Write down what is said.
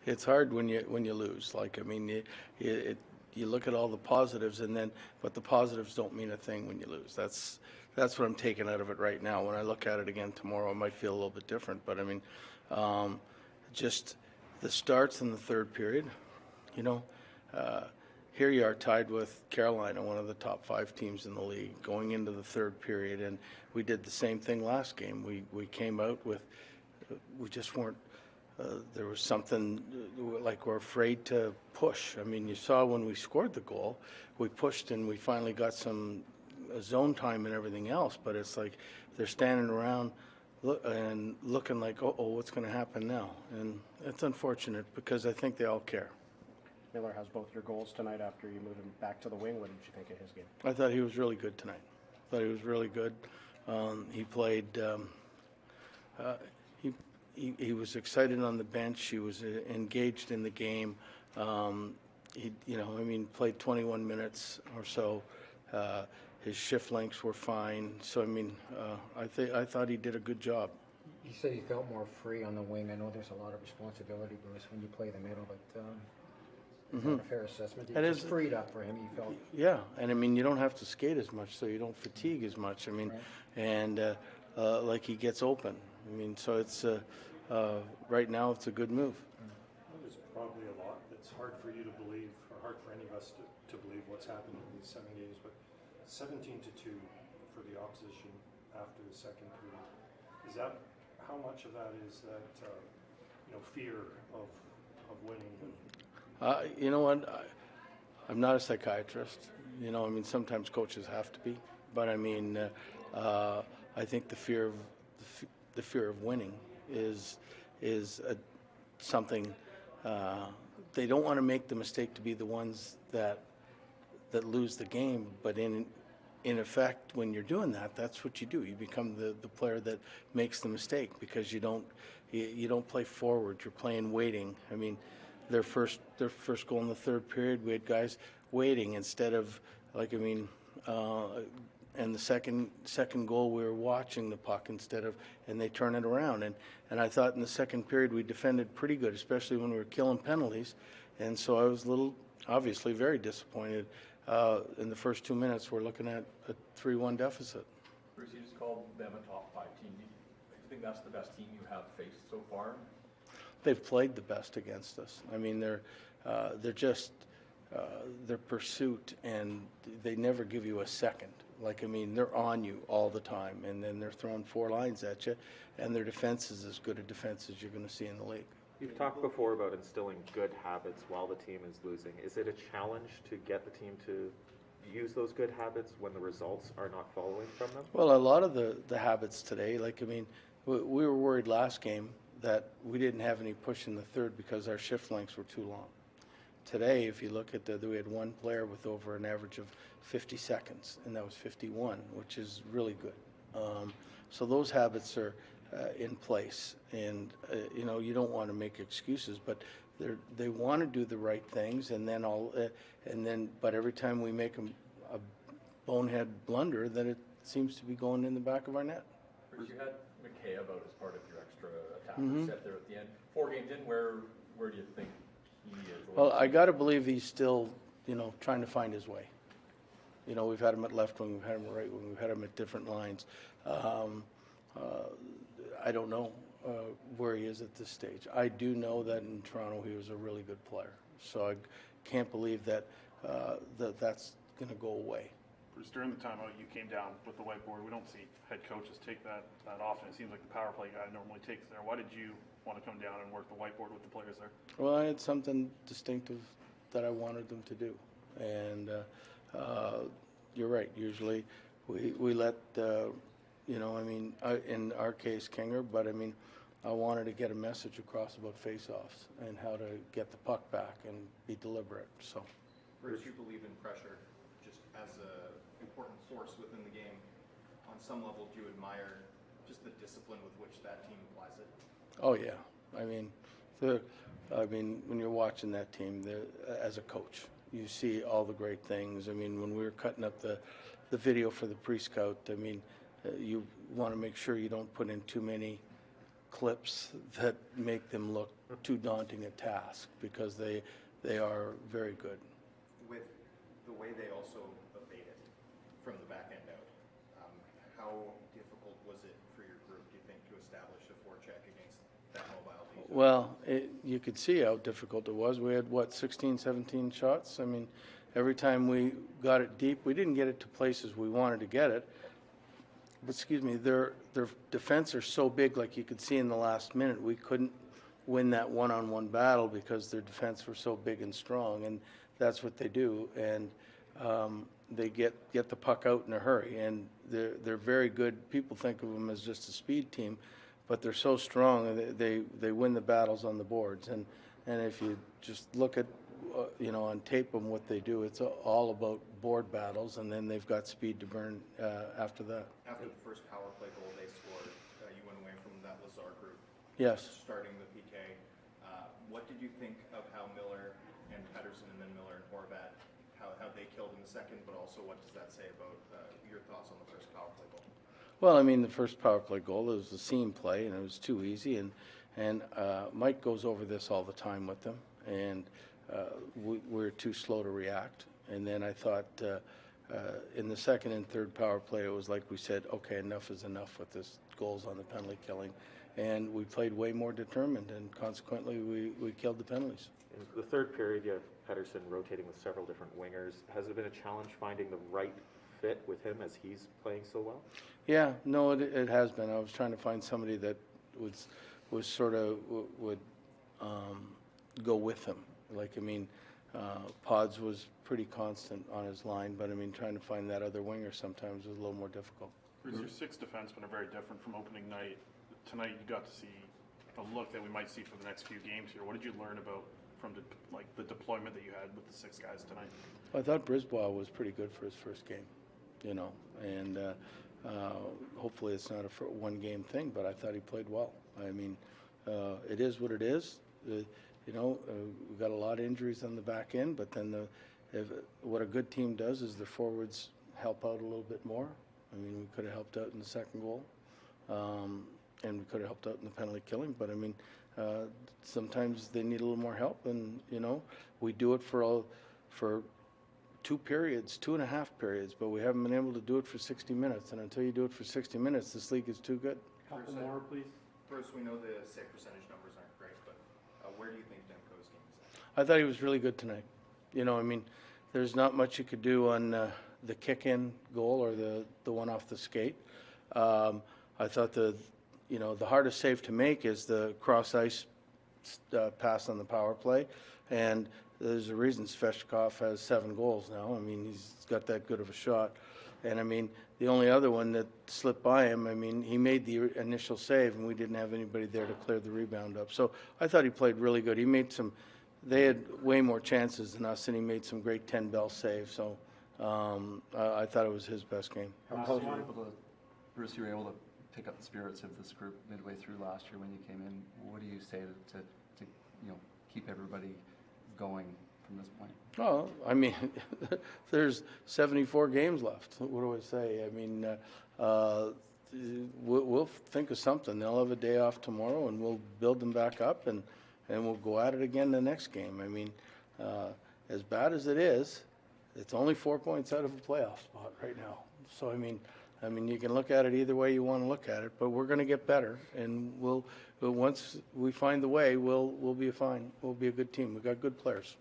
it's hard when you lose. Like, I mean, you look at all the positives, but the positives don't mean a thing when you lose. That's what I'm taking out of it right now. When I look at it again tomorrow, it might feel a little bit different. But I mean, um, just the starts in the third period, you know. Uh, Here you are tied with Carolina, one of the top 5 teams in the league, going into the third period, and we did the same thing last game. We came out with, we just weren't. There was something like we're afraid to push. I mean, you saw when we scored the goal, we pushed and we finally got some zone time and everything else. But it's like they're standing around and looking like, oh, what's going to happen now? And it's unfortunate because I think they all care. Miller has both your goals tonight after you moved him back to the wing. What did you think of his game? I thought he was really good tonight. I thought he was really good. He played. Uh, he was excited on the bench. He was engaged in the game. Played 21 minutes or so. His shift lengths were fine. So I thought he did a good job. You said he felt more free on the wing. I know there's a lot of responsibility, Bruce, when you play the middle, but is that a fair assessment? It is freed up for him. He felt. Yeah, and I mean you don't have to skate as much, so you don't fatigue as much. I mean, right. And like he gets open. I mean, so it's right now it's a good move. There's probably a lot that's hard for you to believe, or hard for any of us to believe what's happened in these 7 games, but 17-2 for the opposition after the second period. Is that, how much of that is that fear of winning? You know what? I'm not a psychiatrist. Sometimes coaches have to be, but I mean, I think the fear of winning is something. They don't want to make the mistake to be the ones that lose the game, but in effect, when you're doing that, that's what you do. You become the player that makes the mistake because you don't play forward. You're playing waiting. I mean, their first goal in the third period, we had guys waiting instead of and the second goal we were watching the puck and they turn it around. And I thought in the second period we defended pretty good, especially when we were killing penalties. And so I was obviously very disappointed. In the first 2 minutes, we're looking at a 3-1 deficit. Bruce, you just called them a top 5 team. Do you think that's the best team you have faced so far? They've played the best against us. I mean, they're just their pursuit, and they never give you a second. They're on you all the time, and then they're throwing 4 lines at you, and their defense is as good a defense as you're going to see in the league. You've talked before about instilling good habits while the team is losing. Is it a challenge to get the team to use those good habits when the results are not following from them? Well, a lot of the habits today, we were worried last game that we didn't have any push in the third because our shift lengths were too long. Today, if you look at we had one player with over an average of 50 seconds, and that was 51, which is really good. So those habits are in place, and you don't want to make excuses, but they want to do the right things, but every time we make a bonehead blunder, then it seems to be going in the back of our net. Bruce, you had McKay as part of your extra attacker set there at the end. 4 games in, where do you think he is? Well, I got to believe he's still, trying to find his way. We've had him at left wing, we've had him at right wing, we've had him at different lines. I don't know where he is at this stage. I do know that in Toronto he was a really good player. So I can't believe that that's going to go away. Bruce, during the timeout, you came down with the whiteboard. We don't see head coaches take that often. It seems like the power play guy normally takes there. Why did you want to come down and work the whiteboard with the players there? Well, I had something distinctive that I wanted them to do. And you're right. Usually we let, in our case, Kinger, but I wanted to get a message across about face-offs and how to get the puck back and be deliberate. So, Bruce, you believe in pressure just as an important force within the game. On some level, do you admire just the discipline with which that team applies it? Oh yeah, when you're watching that team, as a coach, you see all the great things. When we were cutting up the video for the pre-scout, you want to make sure you don't put in too many clips that make them look too daunting a task, because they are very good. With the way they also evade it from the back end out, how difficult was it for your group, do you think, to establish a forecheck against that mobile defense? Well, you could see how difficult it was. We had, 16, 17 shots? I mean, every time we got it deep, we didn't get it to places we wanted to get it. But, excuse me, their defense are so big, like you could see in the last minute, we couldn't win that one-on-one battle because their defense were so big and strong, and that's what they do. And they get the puck out in a hurry, and they're very good. People think of them as just a speed team, but they're so strong, and they win the battles on the boards. And if you just look at on tape of what they do, it's all about board battles, and then they've got speed to burn after that. After the first power play goal they scored, you went away from that Lazar group. Yes. Starting the PK. What did you think of how Miller and Pettersson, and then Miller and Horvat, how they killed in the second, but also what does that say about your thoughts on the first power play goal? Well, I mean, the first power play goal, it was a seam play, and it was too easy. And Mike goes over this all the time with them, and we're too slow to react. And then I thought in the second and third power play, it was like we said, okay, enough is enough with this goals on the penalty killing. And we played way more determined, and consequently, we killed the penalties. In the third period, you have Pettersson rotating with several different wingers. Has it been a challenge finding the right fit with him as he's playing so well? Yeah, no, it has been. I was trying to find somebody that was sort of would go with him. Like, I mean, Pods was pretty constant on his line, but I mean, trying to find that other winger sometimes was a little more difficult. Bruce, your six defensemen are very different from opening night. Tonight you got to see a look that we might see for the next few games here. What did you learn about from the deployment that you had with the six guys tonight? I thought Brisbois was pretty good for his first game, and hopefully it's not a one-game thing, but I thought he played well. I mean, it is what it is. We've got a lot of injuries on the back end, but then what a good team does is the forwards help out a little bit more. I mean, we could have helped out in the second goal, and we could have helped out in the penalty killing, but I mean, sometimes they need a little more help, and we do it for 2 periods, 2.5 periods, but we haven't been able to do it for 60 minutes, and until you do it for 60 minutes, this league is too good. Couple more, please. Bruce, we know the save percentage numbers aren't great, but where do you think Demko's game is at? I thought he was really good tonight. I mean, there's not much you could do on the kick-in goal or the one off the skate. I thought the hardest save to make is the cross-ice pass on the power play, and there's a reason Svechnikov has 7 goals now. I mean, he's got that good of a shot. And, I mean, the only other one that slipped by him, I mean, he made the initial save, and we didn't have anybody there to clear the rebound up. So I thought he played really good. They had way more chances than us, and he made some great 10-bell saves. So I thought it was his best game. Bruce, you were able to pick up the spirits of this group midway through last year when you came in. What do you say to keep everybody going from this point? Oh, I mean, there's 74 games left. What do I say? I mean, we'll think of something. They'll have a day off tomorrow, and we'll build them back up, and we'll go at it again the next game. I mean, as bad as it is, it's only 4 points out of a playoff spot right now. So, I mean, you can look at it either way you want to look at it, but we're going to get better, and once we find the way, we'll be fine. We'll be a good team. We've got good players.